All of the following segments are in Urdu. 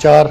4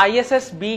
ISSB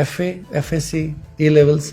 FA, FSC, A levels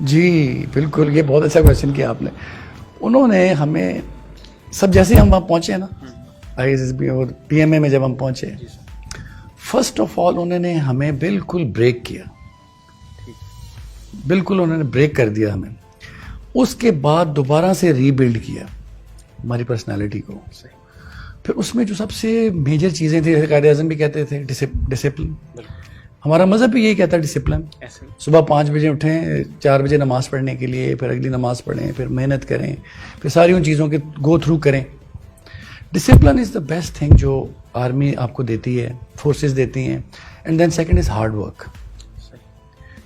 جی بالکل, یہ بہت اچھا کویشچن کیا آپ نے. انہوں نے ہمیں سب جیسے ہم وہاں پہنچے نا ISSB اور PMA میں جب ہم پہنچے, فرسٹ آف آل انہوں نے ہمیں بالکل بریک کیا, بالکل انہوں نے بریک کر دیا ہمیں. اس کے بعد دوبارہ سے ری بلڈ کیا ہماری پرسنالٹی کو. پھر اس میں جو سب سے میجر چیزیں تھیں, قائد اعظم بھی کہتے تھے ڈسپلن. ہمارا مذہب بھی یہی کہتا ہے ڈسپلن. صبح 5 بجے اٹھیں, 4 بجے نماز پڑھنے کے لیے, پھر اگلی نماز پڑھیں, پھر محنت کریں, پھر ساری ان چیزوں کے گو تھرو کریں. Discipline is the best thing جو آرمی آپ کو دیتی ہے, فورسز دیتی ہیں. And then second is hard work,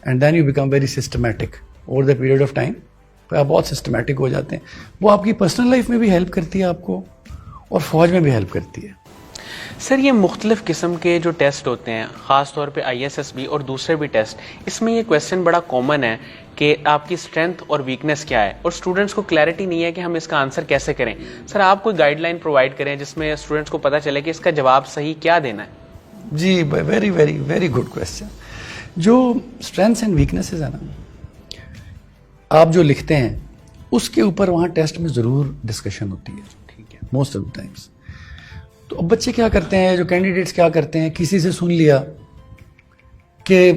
and then you become very systematic over the period of time. پھر آپ بہت سسٹمیٹک ہو جاتے ہیں. وہ آپ کی پرسنل لائف میں بھی ہیلپ کرتی ہے آپ کو, اور فوج میں بھی ہیلپ کرتی ہے. سر یہ مختلف قسم کے جو ٹیسٹ ہوتے ہیں, خاص طور پہ ISSB اور دوسرے بھی ٹیسٹ, اس میں یہ کویشچن بڑا کامن ہے کہ آپ کی اسٹرینتھ اور ویکنیس کیا ہے, اور اسٹوڈنٹس کو کلیئرٹی نہیں ہے کہ ہم اس کا آنسر کیسے کریں. سر آپ کوئی گائیڈ لائن پرووائڈ کریں جس میں اسٹوڈنٹس کو پتہ چلے کہ اس کا جواب صحیح کیا دینا ہے. جی very very very good question. جو اسٹرینتھس اینڈ ویکنیسز ہیں نا, آپ جو لکھتے ہیں اس کے اوپر وہاں ٹیسٹ میں ضرور ڈسکشن ہوتی ہے. ٹھیک ہے, موسٹ آف دا ٹائمس. تو اب بچے کیا کرتے ہیں, جو کینڈیڈیٹس کیا کرتے ہیں, کسی سے سن لیا کہ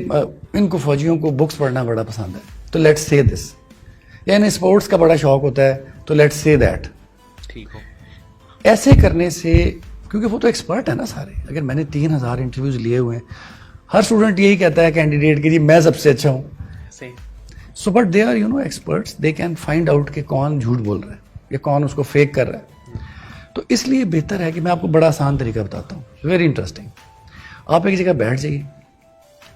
ان کو فوجیوں کو بکس پڑھنا بڑا پسند ہے تو لیٹس سے دس, یا انہیں اسپورٹس کا بڑا شوق ہوتا ہے تو لیٹس سے دیٹ. ٹھیک ہو, ایسے کرنے سے, کیونکہ وہ تو ایکسپرٹ ہے نا سارے. اگر میں نے 3000 انٹرویوز لیے ہوئے ہیں, ہر اسٹوڈنٹ یہی کہتا ہے کینڈیڈیٹ کہ جی میں سب سے اچھا ہوں. So but they are experts, they can find out کہ کون جھوٹ بول رہا ہے یا کون اس کو فیک کر رہا ہے. تو اس لیے بہتر ہے کہ میں آپ کو بڑا آسان طریقہ بتاتا ہوں, ویری انٹرسٹنگ. آپ ایک جگہ بیٹھ جائیے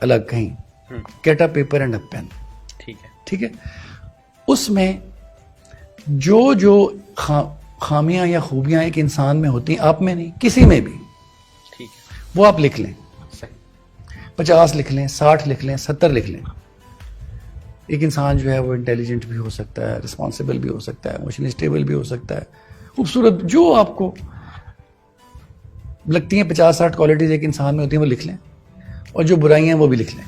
الگ کہیں, get a paper and a pen. ٹھیک ہے, اس میں جو خامیاں یا خوبیاں ایک انسان میں ہوتی ہیں, آپ میں نہیں کسی میں بھی, وہ آپ لکھ لیں. 50 لکھ لیں, 60 لکھ لیں, 70 لکھ لیں. ایک انسان جو ہے وہ انٹیلیجنٹ بھی ہو سکتا ہے, رسپانسبل بھی ہو سکتا ہے, ایموشنلی اسٹیبل بھی ہو سکتا ہے, خوبصورت, جو آپ کو لگتی ہیں 50-60 کوالٹیز ایک انسان میں ہوتی ہیں وہ لکھ لیں, اور جو برائیاں ہیں وہ بھی لکھ لیں.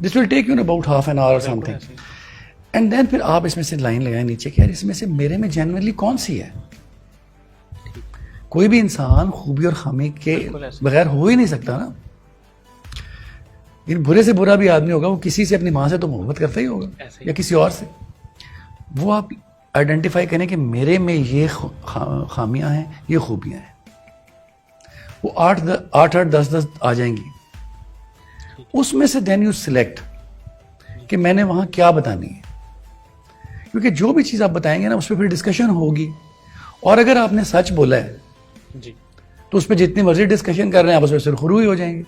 This will take you about half an hour اور سم تھنگ. اینڈ دین پھر آپ اس میں سے لائن لگائیں نیچے کہ یار اس میں سے میرے میں جینوئنلی کون سی ہے. کوئی بھی انسان خوبی اور خامی کے بغیر ہو ہی نہیں سکتا نا. برے سے برا بھی آدمی ہوگا, وہ کسی سے, اپنی ماں سے تو محبت کرتا ہی ہوگا یا کسی اور سے. وہ آپ آئیڈینٹیفائی کریں کہ میرے میں یہ خامیاں ہیں, یہ خوبیاں ہیں. وہ 8-10 آ جائیں گی. اس میں سے دین یو سلیکٹ کہ میں نے وہاں کیا بتانی ہے, کیونکہ جو بھی چیز آپ بتائیں گے نا اس پہ پھر ڈسکشن ہوگی. اور اگر آپ نے سچ بولا ہے تو اس پہ جتنی مرضی ڈسکشن کر رہے ہیں آپ اس پہ سرخرو ہی ہو جائیں گے.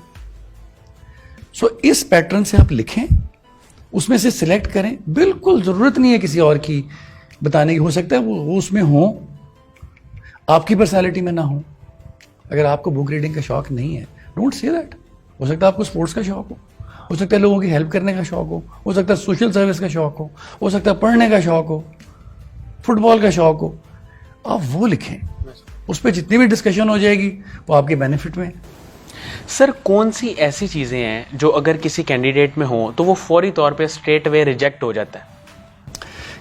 سو اس پیٹرن سے آپ لکھیں, اس میں سے سلیکٹ کریں. بالکل ضرورت نہیں ہے کسی اور کی بتانے کی. ہو سکتا ہے وہ اس میں ہوں, آپ کی پرسنالٹی میں نہ ہوں. اگر آپ کو بک ریڈنگ کا شوق نہیں ہے, ڈونٹ سے دیٹ. ہو سکتا ہے آپ کو اسپورٹس کا شوق ہو سکتا ہے لوگوں کی ہیلپ کرنے کا شوق ہو سکتا ہے سوشل سروس کا شوق ہو سکتا ہے پڑھنے کا شوق ہو, فٹ بال کا شوق ہو. آپ وہ لکھیں, اس پہ جتنی بھی ڈسکشن ہو جائے گی وہ آپ کے بینیفٹ میں. سر کون سی ایسی چیزیں ہیں جو اگر کسی کینڈیڈیٹ میں ہوں تو وہ فوری طور پہ اسٹریٹ وے ریجیکٹ ہو جاتا ہے؟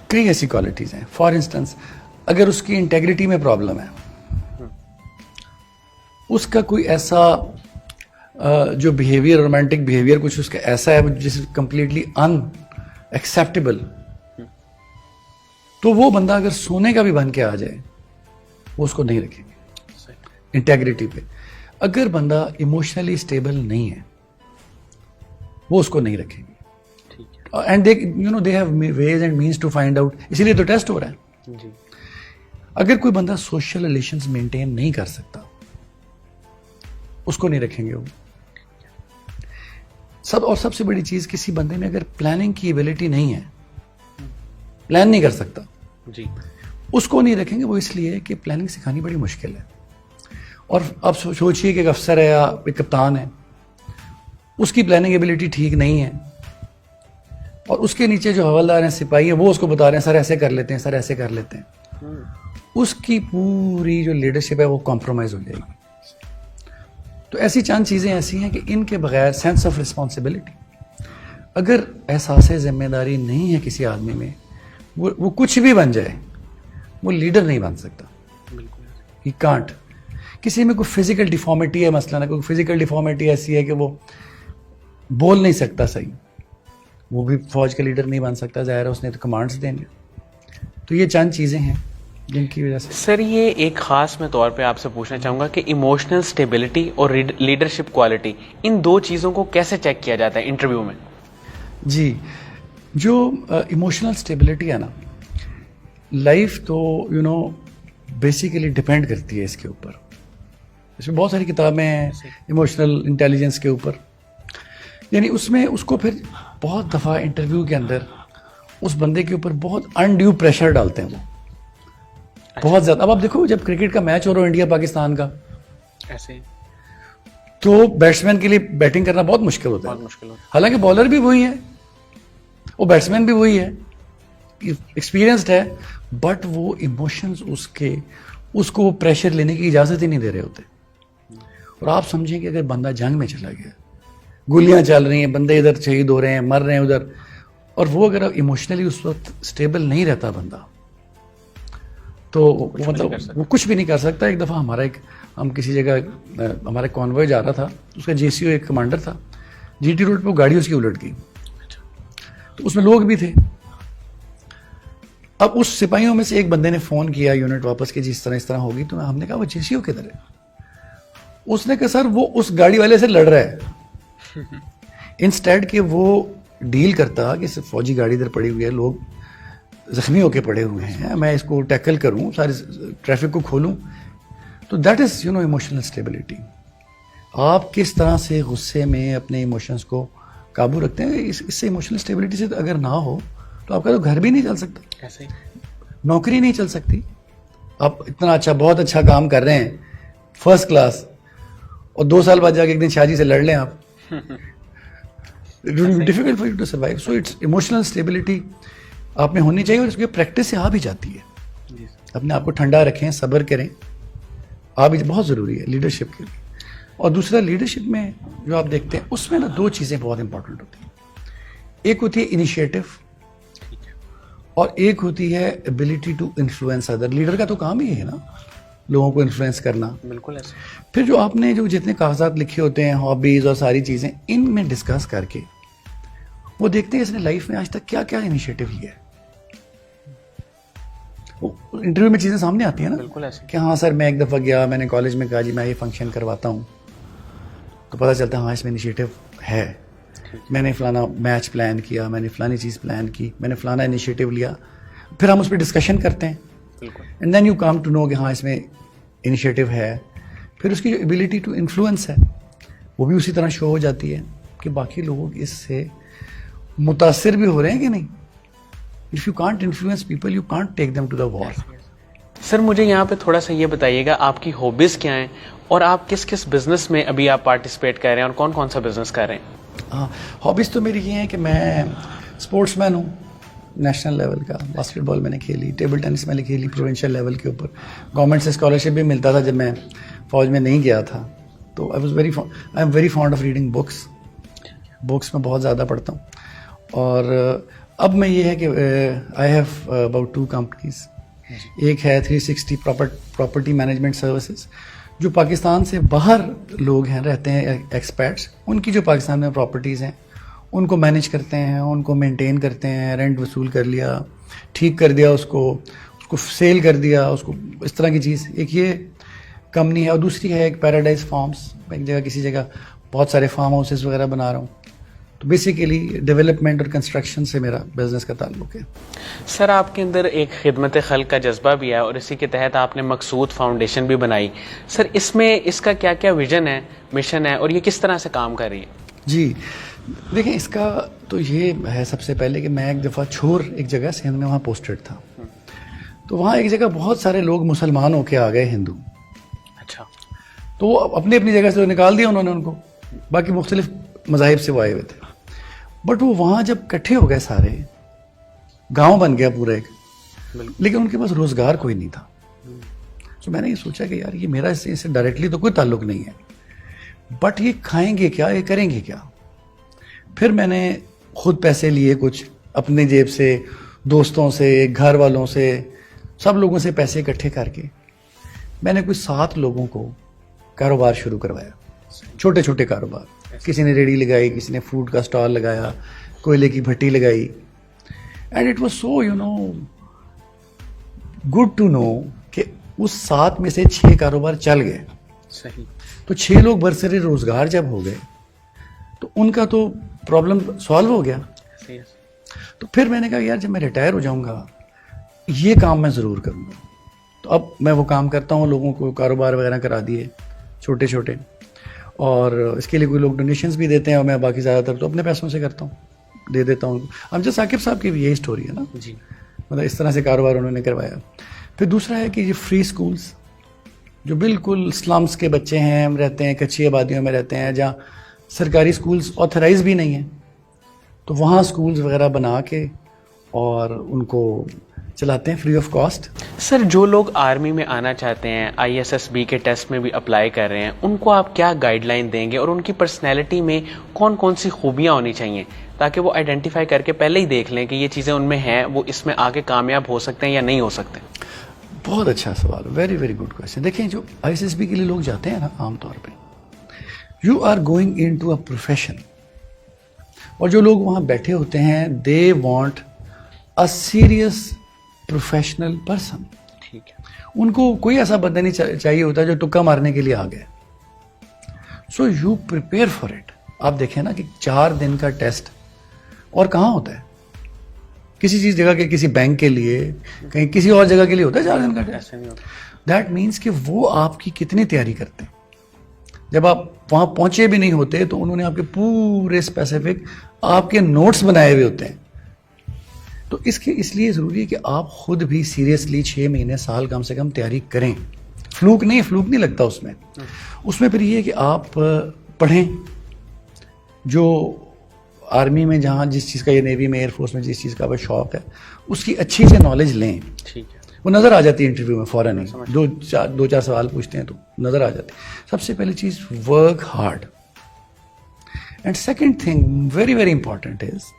کئی ایسی کوالٹیز ہیں. فار انسٹنس اگر اس کی انٹیگریٹی میں پرابلم ہے, اس کا کوئی ایسا جو بیہیویئر, رومانٹک بیہیویئر کچھ اس کا ایسا ہے جس کمپلیٹلی ان ایکسیپٹیبل, تو وہ بندہ اگر سونے کا بھی بن کے آ جائے وہ اس کو نہیں رکھیں گے انٹیگریٹی پہ. اگر بندہ ایموشنلی اسٹیبل نہیں ہے وہ اس کو نہیں رکھیں گے. And they have ways and means to find out, اسی لیے تو ٹیسٹ ہو رہا ہے. اگر کوئی بندہ سوشل ریلیشنز مینٹین نہیں کر سکتا اس کو نہیں رکھیں گے وہ. سب سے بڑی چیز, کسی بندے میں اگر پلاننگ کی ایبلٹی نہیں ہے, پلان نہیں کر سکتا, اس کو نہیں رکھیں گے. وہ اس لیے کہ پلاننگ سکھانی بڑی مشکل ہے. اور اب سوچئے کہ ایک افسر ہے یا ایک کپتان ہے, اس کی پلاننگ ایبلٹی ٹھیک نہیں ہے, اور اس کے نیچے جو حوالدار ہیں, سپاہی ہیں, وہ اس کو بتا رہے ہیں سر ایسے کر لیتے ہیں, سر ایسے کر لیتے ہیں. اس کی پوری جو لیڈرشپ ہے وہ کمپرومائز ہو جائے گی. تو ایسی چند چیزیں ایسی ہیں کہ ان کے بغیر سینس آف رسپانسبلٹی, اگر احساس ذمہ داری نہیں ہے کسی آدمی میں, وہ کچھ بھی بن جائے, وہ لیڈر نہیں بن سکتا. He can't. کسی میں کوئی فزیکل ڈیفارمیٹی ہے, مثلاً کوئی فزیکل ڈیفارمیٹی ایسی ہے کہ وہ بول نہیں سکتا صحیح, وہ بھی فوج کا لیڈر نہیں بن سکتا, ظاہر ہے اس نے تو کمانڈس دینے. تو یہ چند چیزیں ہیں جن کی وجہ سے. سر یہ ایک خاص میں طور پہ آپ سے پوچھنا چاہوں گا کہ ایموشنل اسٹیبلٹی اور لیڈرشپ کوالٹی, ان دو چیزوں کو کیسے چیک کیا جاتا ہے انٹرویو میں؟ جی, جو ایموشنل اسٹیبلٹی ہے نا, لائف تو بیسیکلی ڈپینڈ کرتی ہے اس کے اوپر. اس میں بہت ساری کتابیں ہیں ایموشنل انٹیلیجنس کے اوپر. یعنی اس میں اس کو پھر بہت دفعہ انٹرویو کے اندر اس بندے کے اوپر بہت انڈیو پریشر ڈالتے ہیں وہ, بہت زیادہ. اب آپ دیکھو, جب کرکٹ کا میچ ہو رہا ہو انڈیا پاکستان کا, ایسے تو بیٹسمین کے لیے بیٹنگ کرنا بہت مشکل ہوتا ہے. حالانکہ بالر بھی وہی ہے, وہ بیٹسمین بھی وہی ہے, ایکسپیرینسڈ ہے, بٹ وہ ایموشنز اس کو وہ پریشر لینے کی اجازت ہی نہیں دے رہے ہوتے. اور آپ سمجھیں کہ اگر بندہ جنگ میں چلا گیا, گولیاں چل رہی ہیں, بندے ادھر شہید ہو رہے ہیں, مر رہے ہیں ادھر, اور وہ اگر ایموشنلی اس وقت اسٹیبل نہیں رہتا بندہ, تو مطلب وہ کچھ بھی نہیں کر سکتا. ایک دفعہ ہم کسی جگہ, ہمارا کانوائے جا رہا تھا, اس کا JCO ایک کمانڈر تھا, GT روڈ پہ وہ گاڑی اس کی الٹ گئی, تو اس میں لوگ بھی تھے. اب اس سپاہیوں میں سے ایک بندے نے فون کیا یونٹ واپس کہ جی اس طرح ہوگی, تو ہم نے کہا وہ JCO کدھر ہے؟ اس نے کہا سر وہ اس گاڑی والے سے لڑ رہا ہے. انسٹیڈ کہ وہ ڈیل کرتا کہ فوجی گاڑی ادھر پڑی ہوئی ہے, لوگ زخمی ہو کے پڑے ہوئے ہیں, میں اس کو ٹیکل کروں, سارے ٹریفک کو کھولوں. تو دیٹ از ایموشنل اسٹیبلٹی. آپ کس طرح سے غصے میں اپنے ایموشنس کو قابو رکھتے ہیں, اس سے ایموشنل اسٹیبلٹی سے اگر نہ ہو تو آپ کا تو گھر بھی نہیں چل سکتا, نوکری نہیں چل سکتی. آپ اتنا اچھا, بہت اچھا کام کر رہے ہیں, فرسٹ کلاس, اور 2 سال بعد جا کے ایک دن شاہ جی سے لڑ لیں آپ, difficult for you to survive. So it's emotional stability آپ میں ہونی چاہیے, اور اس کی پریکٹس سے آ بھی جاتی ہے. اپنے آپ کو ٹھنڈا رکھیں, صبر کریں, آ بھی بہت ضروری ہے لیڈرشپ کے لیے. اور دوسرا, لیڈرشپ میں جو آپ دیکھتے ہیں اس میں نا 2 چیزیں بہت امپورٹنٹ ہوتی ہیں. ایک ہوتی ہے انیشیٹو, اور ایک ہوتی ہے ability to influence other. Leader کا تو کام ہی ہے نا لوگوں کو انفلوئنس کرنا. بالکل ایسے. پھر جو آپ نے جو جتنے کاغذات لکھے ہوتے ہیں, ہابیز اور ساری چیزیں, ان میں ڈسکس کر کے وہ دیکھتے ہیں اس نے لائف میں آج تک کیا کیا انیشیٹو لیا ہے. انٹرویو میں چیزیں سامنے آتی ہیں نا. بالکل ایسے. کہ ہاں سر میں ایک دفعہ گیا, میں نے کالج میں کہا جی میں یہ فنکشن کرواتا ہوں, تو پتہ چلتا ہے ہاں اس میں انیشیٹو ہے, میں نے فلانا میچ پلان کیا, میں نے فلانی چیز پلان کی, میں نے فلانا انیشیٹو لیا. پھر ہم اس پہ ڈسکشن کرتے ہیں, and then you come to know کہ ہاں اس میں انیشیٹو ہے. پھر اس کی جو ایبلٹی ٹو انفلوئنس ہے وہ بھی اسی طرح شو ہو جاتی ہے کہ باقی لوگ اس سے متاثر بھی ہو رہے ہیں کہ نہیں. If you can't influence people you can't take them to the war. Sir مجھے یہاں پہ تھوڑا سا یہ بتائیے گا, آپ کی ہابیز کیا ہیں, اور آپ کس کس بزنس میں ابھی آپ پارٹیسپیٹ کر رہے ہیں, اور کون کون سا بزنس کر رہے ہیں؟ ہاں, ہابیز تو میری یہ ہیں کہ میں اسپورٹس مین ہوں, نیشنل لیول کا باسکٹ بال میں نے کھیلی, ٹیبل ٹینس میں نے کھیلی پروونشل لیول کے اوپر. گورنمنٹ سے اسکالرشپ بھی ملتا تھا جب میں فوج میں نہیں گیا تھا. تو I am very fond of reading books میں بہت زیادہ پڑھتا ہوں. اور اب میں یہ ہے کہ آئی ہیو اباؤٹ 2 کمپنیز. ایک ہے 360 پراپرٹی مینجمنٹ سروسز, جو پاکستان سے باہر لوگ ہیں رہتے ہیں ایکسپیٹس, ان کی جو پاکستان میں پراپرٹیز ہیں ان کو مینیج کرتے ہیں, ان کو مینٹین کرتے ہیں, رینٹ وصول کر لیا, ٹھیک کر دیا, اس کو سیل کر دیا, اس کو اس طرح کی چیز. ایک یہ کمپنی ہے, اور دوسری ہے ایک پیراڈائز فارمز. میں ایک جگہ کسی جگہ بہت سارے فارم ہاؤسز وغیرہ بنا رہا ہوں. تو بیسیکلی ڈیولپمنٹ اور کنسٹرکشن سے میرا بزنس کا تعلق ہے. سر آپ کے اندر ایک خدمت خلق کا جذبہ بھی ہے, اور اسی کے تحت آپ نے مقصود فاؤنڈیشن بھی بنائی. سر اس میں اس کا کیا کیا ویژن ہے, مشن ہے, اور یہ کس طرح سے کام کر رہی ہے؟ جی دیکھیں, اس کا تو یہ ہے سب سے پہلے کہ میں ایک دفعہ چھور ایک جگہ سندھ میں وہاں پوسٹڈ تھا. تو وہاں ایک جگہ بہت سارے لوگ مسلمان ہو کے آ گئے, ہندو. اچھا. تو وہ اپنی اپنی جگہ سے نکال دیا انہوں نے ان کو, باقی مختلف مذاہب سے وہ آئے ہوئے تھے. بٹ وہ وہاں جب اکٹھے ہو گئے سارے, گاؤں بن گیا پورا ایک, لیکن ان کے پاس روزگار کوئی نہیں تھا. تو میں نے یہ سوچا کہ یار یہ میرا اس سے ڈائریکٹلی تو کوئی تعلق نہیں ہے, بٹ یہ کھائیں گے کیا, یہ کریں گے کیا. پھر میں نے خود پیسے لیے کچھ اپنے جیب سے, دوستوں سے, گھر والوں سے, سب لوگوں سے پیسے اکٹھے کر کے میں نے کوئی 7 لوگوں کو کاروبار شروع کروایا, چھوٹے چھوٹے کاروبار. کسی نے ریڑھی لگائی, کسی نے فوڈ کا اسٹال لگایا, کوئلے کی بھٹی لگائی. And it was so good to know کہ اس 7 میں سے 6 کاروبار چل گئے. صحیح. تو 6 لوگ برسر روزگار جب ہو گئے تو ان کا تو پرابلم سالو ہو گیا. تو پھر میں نے کہا یار جب میں ریٹائر ہو جاؤں گا یہ کام میں ضرور کروں گا. تو اب میں وہ کام کرتا ہوں, لوگوں کو کاروبار وغیرہ کرا دیے چھوٹے چھوٹے, اور اس کے لیے کوئی لوگ ڈونیشنز بھی دیتے ہیں, اور میں باقی زیادہ تر تو اپنے پیسوں سے کرتا ہوں, دے دیتا ہوں. امجد ثاقب صاحب کی بھی یہی اسٹوری ہے نا جی, مطلب اس طرح سے کاروبار انہوں نے کروایا. پھر دوسرا ہے کہ یہ فری اسکولس جو بالکل سلمس کے بچے ہیں, رہتے ہیں کچی آبادیوں میں رہتے ہیں, جہاں سرکاری اسکولس آتھرائز بھی نہیں ہیں, تو وہاں اسکولس وغیرہ بنا کے اور ان کو چلاتے ہیں فری آف کاسٹ. سر جو لوگ آرمی میں آنا چاہتے ہیں, ISSB کے ٹیسٹ میں بھی اپلائی کر رہے ہیں, ان کو آپ کیا گائیڈ لائن دیں گے, اور ان کی پرسنالٹی میں کون کون سی خوبیاں ہونی چاہیے تاکہ وہ آئیڈینٹیفائی کر کے پہلے ہی دیکھ لیں کہ یہ چیزیں ان میں ہیں, وہ اس میں آگے کامیاب ہو سکتے ہیں یا نہیں ہو سکتے؟ بہت اچھا سوال, ویری ویری گڈ کویشچن. دیکھیں جو ISSB کے لیے لوگ جاتے ہیں نا, عام طور پہ you are going in to a profession, اور جو لوگ وہاں بیٹھے ہوتے ہیں they want a serious professional person. ٹھیک ہے. ان کو کوئی ایسا بندہ نہیں چاہیے ہوتا جو ٹکا مارنے کے لیے آ گئے. So you prepare for it. آپ دیکھیں نا کہ 4 دن کا ٹیسٹ اور کہاں ہوتا ہے, کسی چیز جگہ کے, کسی بینک کے لیے, کہیں کسی اور جگہ کے لیے ہوتا ہے 4 دن کا ٹیسٹ. دیٹ مینس کہ وہ آپ کی کتنی تیاری کرتے ہیں. جب آپ وہاں پہنچے بھی نہیں ہوتے تو انہوں نے آپ کے پورے اسپیسیفک آپ کے نوٹس بنائے ہوئے ہوتے ہیں. تو اس لیے ضروری ہے کہ آپ خود بھی سیریسلی 6 مہینے سال کم سے کم تیاری کریں. فلوک نہیں لگتا اس میں پھر یہ ہے کہ آپ پڑھیں, جو آرمی میں جہاں جس چیز کا, یہ نیوی میں, ایئر فورس میں جس چیز کا آپ شوق ہے اس کی اچھی سے نالج لیں. ٹھیک ہے. وہ نظر آ جاتی ہے انٹرویو میں فوراً ہی, 2-4 سوال پوچھتے ہیں تو نظر آ جاتی. سب سے پہلی چیز work hard. And second thing very very important is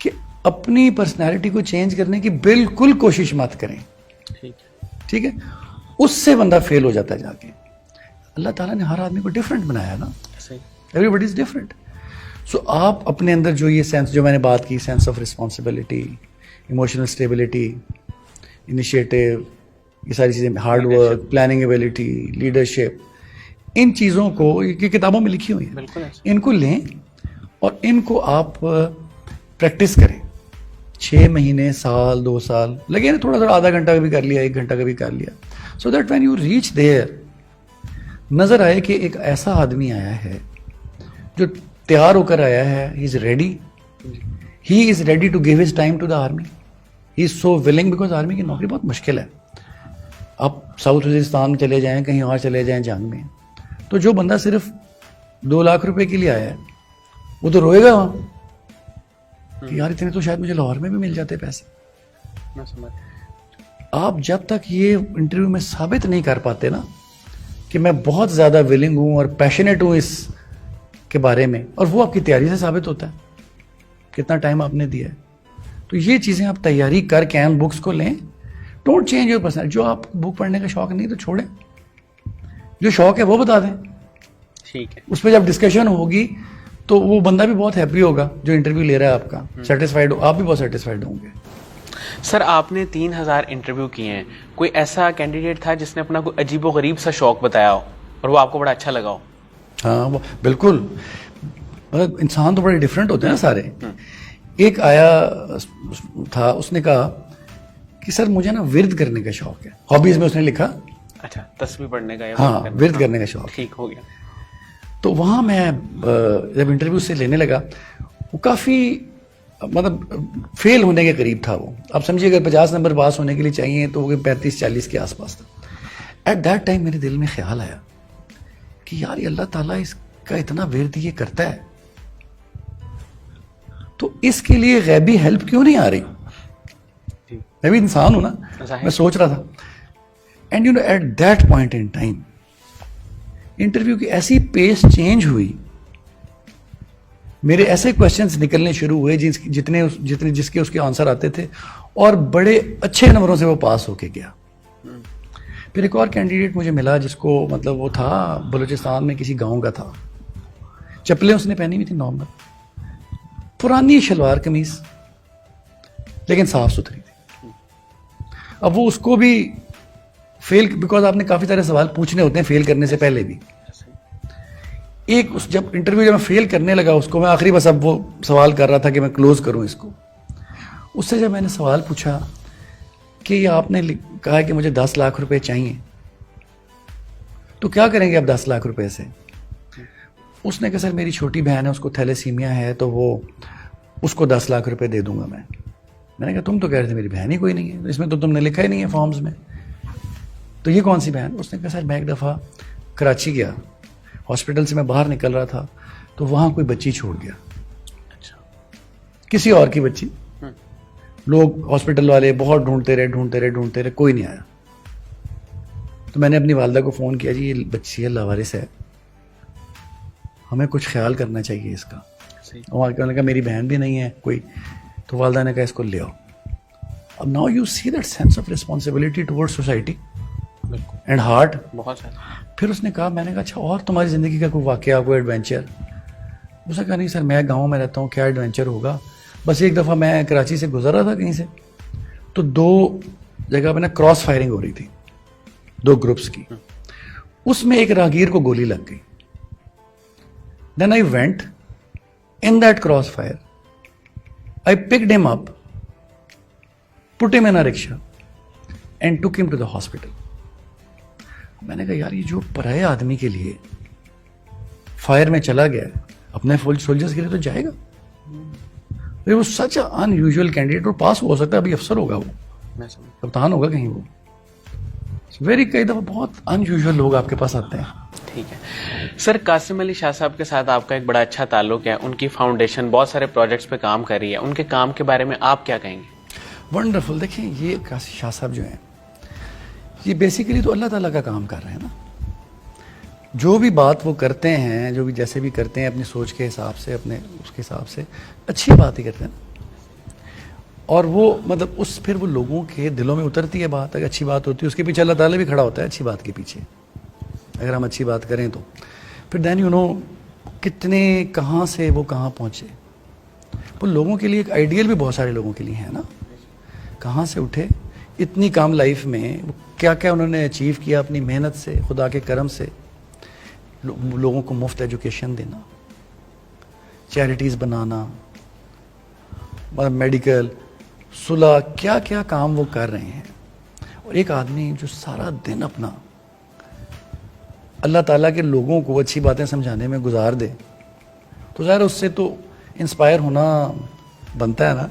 کہ اپنی پرسنالٹی کو چینج کرنے کی بالکل کوشش مت کریں. ٹھیک ہے. اس سے بندہ فیل ہو جاتا ہے جا کے. اللہ تعالیٰ نے ہر آدمی کو ڈفرینٹ بنایا نا, ایوری بڈی از ڈفرینٹ. سو آپ اپنے اندر جو یہ سینس جو میں نے بات کی, sense of responsibility, emotional stability, initiative, یہ ساری چیزیں, hard work, planning ability, leadership, ان چیزوں کو یہ کتابوں میں لکھی ہوئی ہیں, ان کو لیں اور ان کو آپ پریکٹس کریں. 6 مہینے, سال, 2 سال لگے نا, تھوڑا تھوڑا, آدھا گھنٹہ کا بھی کر لیا, 1 گھنٹہ کا بھی کر لیا, so that when you reach their نظر آئے کہ ایک ایسا آدمی آیا ہے جو تیار ہو کر آیا ہے, he is ready to give his time to the army. He is so willing, because army کی نوکری بہت مشکل ہے. آپ ساؤتھ وزیرستان میں چلے جائیں, کہیں اور چلے جائیں جنگ میں, تو جو بندہ صرف 2 لاکھ روپے کے لیے آیا ہے وہ تو روئے گا وہاں کہ یار اتنے تو شاید مجھے لاہور میں بھی مل جاتے پیسے. آپ جب تک یہ انٹرویو میں ثابت نہیں کر پاتے نا کہ میں بہت زیادہ ولنگ ہوں اور پیشنیٹ ہوں اس کے بارے میں, اور وہ آپ کی تیاری سے ثابت ہوتا ہے کتنا ٹائم آپ نے دیا ہے. تو یہ چیزیں آپ تیاری کر کے ان بکس کو لیں. Don't change your personality. جو آپ بک پڑھنے کا شوق نہیں تو چھوڑیں, جو شوق ہے وہ بتا دیں. ٹھیک ہے. اس پہ جب ڈسکشن ہوگی تو وہ بندہ بھی بہت ہیپی ہوگا جو انٹرویو لے رہا ہے آپ کا, سیٹسفائڈ, آپ بھی بہت سیٹسفائڈ ہوں گے. سر آپ نے 3000 انٹرویو کیے ہیں, کوئی ایسا کینڈیڈیٹ تھا جس نے اپنا کوئی عجیب و غریب سا شوق بتایا ہو اور وہ آپ کو بڑا اچھا لگا ہو؟ ہاں وہ بالکل, مطلب انسان تو بڑے ڈفرینٹ ہوتے ہیں نا سارے. ایک آیا تھا, اس نے کہا کہ سر مجھے نا ورد کرنے کا شوق ہے. ہابیز میں اس نے لکھا, اچھا تسبیح پڑھنے کا, ہاں ورد کرنے کا شوق. ٹھیک ہو گیا. تو وہاں میں جب انٹرویو سے لینے لگا, وہ کافی مطلب فیل ہونے کے قریب تھا. وہ آپ سمجھیے اگر 50 نمبر پاس ہونے کے لیے چاہیے تو وہ 35-40 کے آس پاس تھا. ایٹ دیٹ ٹائم میرے دل میں خیال آیا کہ یار یہ اللہ تعالیٰ اس کا اتنا ورد یہ کرتا ہے تو اس کے لیے غیبی ہیلپ کیوں نہیں آ رہی. میں بھی انسان ہوں نا, میں سوچ رہا تھا. And you know at that point in time interview کی ایسی پیس چینج ہوئی میرے ایسے کوشچنس نکلنے شروع ہوئے جس کے اس کے آنسر آتے تھے اور بڑے اچھے نمبروں سے وہ پاس ہو کے گیا. پھر ایک اور کینڈیڈیٹ مجھے ملا جس کو مطلب وہ تھا بلوچستان میں کسی گاؤں کا تھا, چپلیں اس نے پہنی ہوئی تھی نارمل, پرانی شلوار قمیض لیکن صاف ستھری تھی. اب وہ اس کو بھی فیل, بیکاز آپ نے کافی سارے سوال پوچھنے ہوتے ہیں فیل کرنے سے پہلے بھی. جب انٹرویو جب میں فیل کرنے لگا اس کو, میں آخری بس اب وہ سوال کر رہا تھا کہ میں کلوز کروں اس کو, اس سے جب میں نے سوال پوچھا کہ یہ آپ نے کہا ہے کہ مجھے 10 لاکھ روپے چاہیے, تو کیا کریں گے آپ 10 لاکھ روپے سے؟ اس نے کہا سر میری چھوٹی بہن ہے, اس کو تھیلیسیمیا ہے, تو وہ اس کو 10 لاکھ روپے دے دوں گا میں. میں نے کہا تم تو کہہ رہے تھے میری بہن ہی کوئی نہیں ہے, اس میں تو تم نے لکھا ہی نہیں ہے فارمز میں, تو یہ کون سی بہن؟ اس نے کہا سر میں ایک دفعہ کراچی گیا, ہاسپٹل سے میں باہر نکل رہا تھا تو وہاں کوئی بچی چھوڑ گیا, کسی اور کی بچی. لوگ ہاسپٹل والے بہت ڈھونڈتے رہے, کوئی نہیں آیا. تو میں نے اپنی والدہ کو فون کیا, جی یہ بچی ہے لاوارث ہے, ہمیں کچھ خیال کرنا چاہیے اس کا. انہوں نے کہا میری بہن بھی نہیں ہے کوئی, تو والدہ نے کہا اس کو لے آؤ. اب now you see that sense of responsibility toward society and heart. پھر اس نے کہا, میں نے کہا اچھا اور تمہاری زندگی کا کوئی واقعہ, کوئی ایڈونچر؟ اس نے کہا نہیں سر میں گاؤں میں رہتا ہوں, کیا ایڈونچر ہوگا, بس ایک دفعہ میں کراچی سے گزر رہا تھا کہیں سے, تو 2 جگہ پہ نا کراس فائرنگ ہو رہی تھی 2 گروپس کی, اس میں ایک راہگیر کو گولی لگ گئی. Then I went in that cross fire, I picked him up, پٹ ہم ان اے رکشا اینڈ ٹک ہم ٹو دا ہاسپٹل. میں نے کہا یار یہ جو پرائے آدمی کے لیے فائر میں چلا گیا اپنے سولجرز کے لیے تو جائے گا. وہ سچ ان یوزول کینڈیڈیٹ, اور پاس ہو سکتا ہے, ابھی افسر ہوگا, وہ کپتان ہوگا کہیں, وہ ویری کئی دفعہ بہت ان یوزول لوگ آپ کے پاس آتے ہیں. ٹھیک ہے سر, قاسم علی شاہ صاحب کے ساتھ آپ کا ایک بڑا اچھا تعلق ہے, ان کی فاؤنڈیشن بہت سارے پروجیکٹس پہ کام کر رہی ہے, ان کے کام کے بارے میں آپ کیا کہیں گے؟ ونڈرفل. دیکھیں یہ قاسم شاہ صاحب جو ہیں یہ بیسیکلی تو اللہ تعالیٰ کا کام کر رہے ہیں نا. جو بھی بات وہ کرتے ہیں, جو بھی جیسے بھی کرتے ہیں اپنی سوچ کے حساب سے, اپنے اس کے حساب سے اچھی بات ہی کرتے ہیں, اور وہ مطلب پھر وہ لوگوں کے دلوں میں اترتی ہے بات. اگر اچھی بات ہوتی ہے اس کے پیچھے اللہ تعالیٰ بھی کھڑا ہوتا ہے اچھی بات کے پیچھے, اگر ہم اچھی بات کریں تو. پھر دین یو نو کتنے کہاں سے وہ کہاں پہنچے. وہ لوگوں کے لیے ایک آئیڈیل بھی بہت سارے لوگوں کے لیے ہے نا, کہاں سے اٹھے اتنی کام لائف میں, کیا کیا انہوں نے اچیو کیا اپنی محنت سے, خدا کے کرم سے. لوگوں کو مفت ایجوکیشن دینا, چیریٹیز بنانا, میڈیکل, صلح, کیا کیا کام وہ کر رہے ہیں. اور ایک آدمی جو سارا دن اپنا اللہ تعالیٰ کے لوگوں کو اچھی باتیں سمجھانے میں گزار دے, تو ظاہر اس سے تو انسپائر ہونا بنتا ہے نا.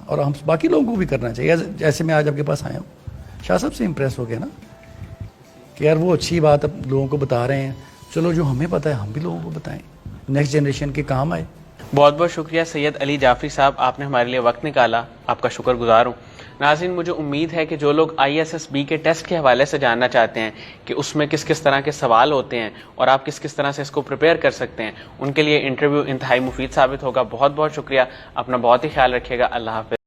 اور ہم باقی لوگوں کو بھی کرنا چاہیے. جیسے میں آج آپ کے پاس آیا ہوں, شاہ صاحب سے امپریس ہو گیا نا کہ یار وہ اچھی بات اب لوگوں کو بتا رہے ہیں, چلو جو ہمیں پتہ ہے ہم بھی لوگوں کو بتائیں, نیکسٹ جنریشن کے کام آئے. بہت بہت شکریہ سید علی جعفری صاحب, آپ نے ہمارے لیے وقت نکالا, آپ کا شکر گزار ہوں. ناظرین, مجھے امید ہے کہ جو لوگ ISSB کے ٹیسٹ کے حوالے سے جاننا چاہتے ہیں کہ اس میں کس کس طرح کے سوال ہوتے ہیں اور آپ کس کس طرح سے اس کو پریپیئر کر سکتے ہیں, ان کے لیے انٹرویو انتہائی مفید ثابت ہوگا. بہت بہت شکریہ, اپنا بہت ہی خیال رکھیے گا. اللہ حافظ.